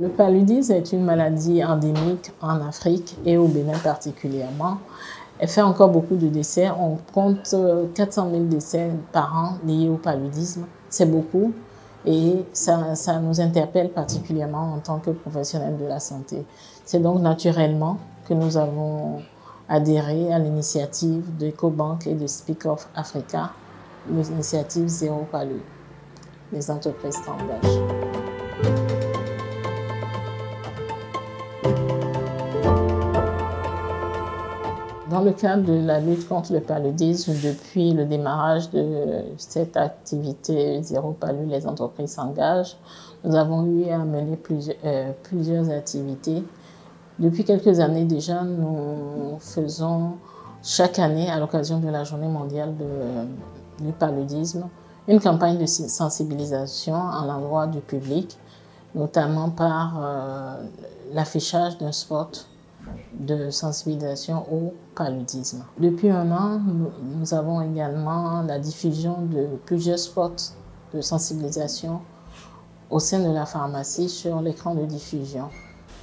Le paludisme est une maladie endémique en Afrique et au Bénin particulièrement. Elle fait encore beaucoup de décès. On compte 400 000 décès par an liés au paludisme. C'est beaucoup et ça nous interpelle particulièrement en tant que professionnels de la santé. C'est donc naturellement que nous avons adhéré à l'initiative d'EcoBank et de Speak of Africa, l'initiative Zéro Palu. Les entreprises s'engagent. Dans le cadre de la lutte contre le paludisme, depuis le démarrage de cette activité Zéro Palu, les entreprises s'engagent, nous avons eu à mener plusieurs activités. Depuis quelques années déjà, nous faisons chaque année, à l'occasion de la Journée mondiale du paludisme, une campagne de sensibilisation à l'endroit du public, notamment par l'affichage d'un spot de sensibilisation au paludisme. Depuis un an, nous avons également la diffusion de plusieurs spots de sensibilisation au sein de la pharmacie sur l'écran de diffusion.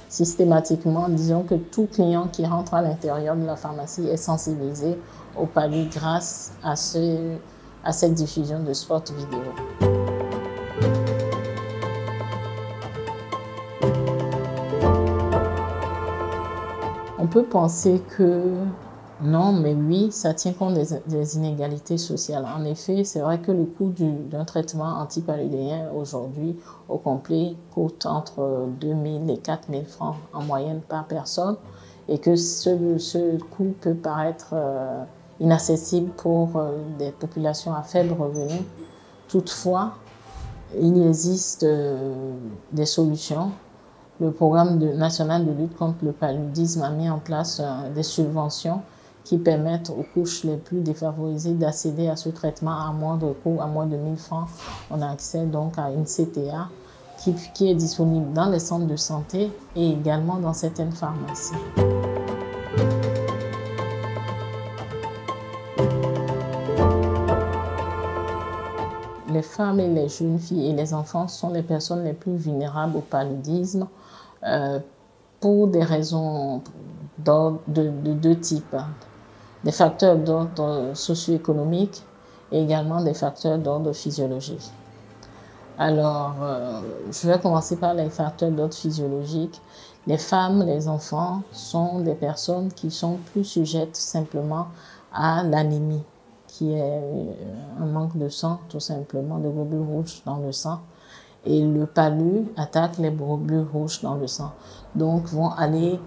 Systématiquement, disons que tout client qui rentre à l'intérieur de la pharmacie est sensibilisé au palu grâce à cette diffusion de spots vidéo. On peut penser que non, mais oui, ça tient compte des inégalités sociales. En effet, c'est vrai que le coût d'un traitement antipaludéen aujourd'hui au complet coûte entre 2 000 et 4 000 francs en moyenne par personne et que ce coût peut paraître inaccessible pour des populations à faible revenu. Toutefois, il existe des solutions. Le programme national de lutte contre le paludisme a mis en place des subventions qui permettent aux couches les plus défavorisées d'accéder à ce traitement à moindre coût, à moins de 1 000 francs. On a accès donc à une CTA qui est disponible dans les centres de santé et également dans certaines pharmacies. Les femmes et les jeunes filles et les enfants sont les personnes les plus vulnérables au paludisme pour des raisons de deux types. Des facteurs d'ordre socio-économique et également des facteurs d'ordre physiologique. Alors, je vais commencer par les facteurs d'ordre physiologique. Les femmes, les enfants sont des personnes qui sont plus sujettes simplement à l'anémie, qui est un manque de sang, tout simplement, de globules rouges dans le sang. Et le palu attaque les globules rouges dans le sang. Donc, vont aller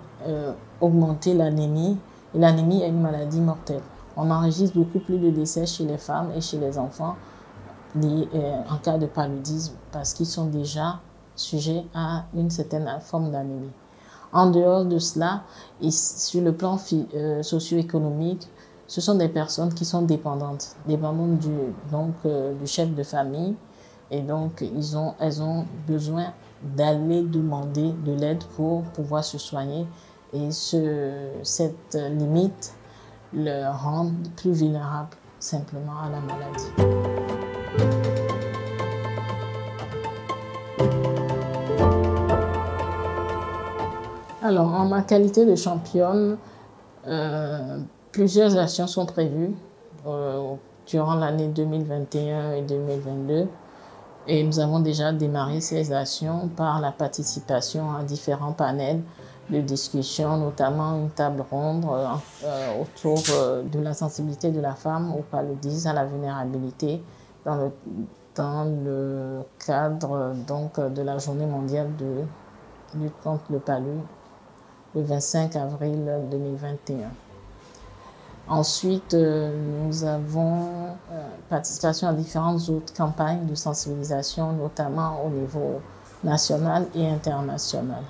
augmenter l'anémie. Et l'anémie est une maladie mortelle. On enregistre beaucoup plus de décès chez les femmes et chez les enfants en cas de paludisme parce qu'ils sont déjà sujets à une certaine forme d'anémie. En dehors de cela, et sur le plan socio-économique, ce sont des personnes qui sont dépendantes du chef de famille. Et donc, elles ont besoin d'aller demander de l'aide pour pouvoir se soigner. Et cette limite leur rend plus vulnérables simplement à la maladie. Alors, en ma qualité de championne, plusieurs actions sont prévues durant l'année 2021 et 2022. Et nous avons déjà démarré ces actions par la participation à différents panels de discussion, notamment une table ronde autour de la sensibilité de la femme au paludisme, à la vulnérabilité, dans le cadre de la Journée mondiale de lutte contre le palu, le 25 avril 2021. Ensuite, nous avons participation à différentes autres campagnes de sensibilisation, notamment au niveau national et international.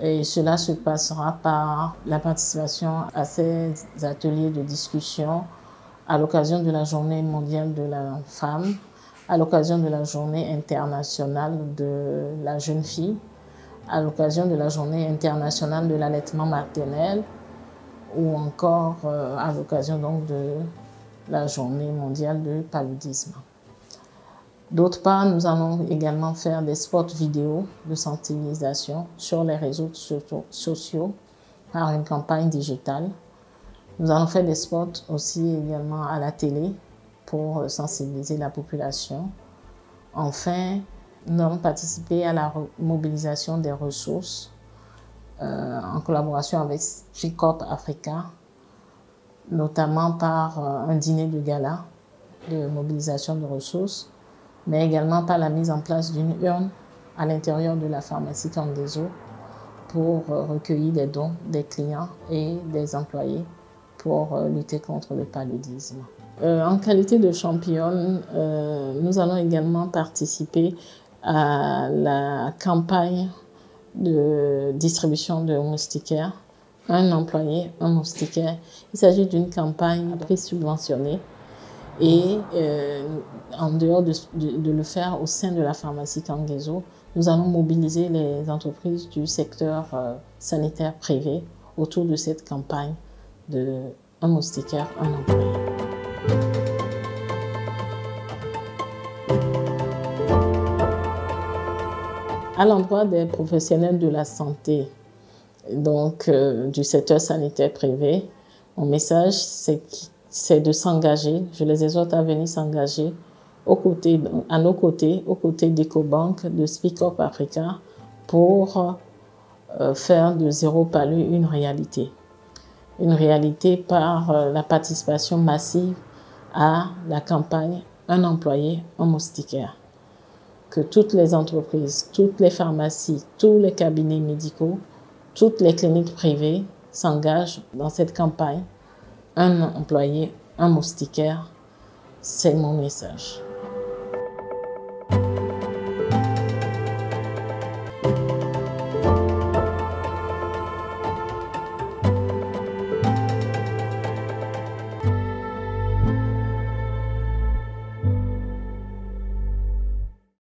Et cela se passera par la participation à ces ateliers de discussion à l'occasion de la Journée mondiale de la femme, à l'occasion de la Journée internationale de la jeune fille, à l'occasion de la Journée internationale de l'allaitement maternel, ou encore à l'occasion de la Journée mondiale du paludisme. D'autre part, nous allons également faire des spots vidéo de sensibilisation sur les réseaux sociaux par une campagne digitale. Nous allons faire des spots aussi également à la télé pour sensibiliser la population. Enfin, nous allons participer à la mobilisation des ressources en collaboration avec Speak Up Africa, notamment par un dîner de gala de mobilisation de ressources, mais également par la mise en place d'une urne à l'intérieur de la pharmacie Kangezo pour recueillir des dons des clients et des employés pour lutter contre le paludisme. En qualité de championne, nous allons également participer à la campagne de distribution de moustiquaires. Un employé, un moustiquaire. Il s'agit d'une campagne subventionnée et en dehors de le faire au sein de la pharmacie Kangezo, nous allons mobiliser les entreprises du secteur sanitaire privé autour de cette campagne de un moustiquaire, un employé. À l'endroit des professionnels de la santé, donc du secteur sanitaire privé, mon message c'est de s'engager. Je les exhorte à venir s'engager à nos côtés, aux côtés d'EcoBank, de Speak Up Africa, pour faire de Zéro Palu une réalité. Une réalité par la participation massive à la campagne Un employé, un moustiquaire. Que toutes les entreprises, toutes les pharmacies, tous les cabinets médicaux, toutes les cliniques privées s'engagent dans cette campagne. Un employé, un moustiquaire, c'est mon message.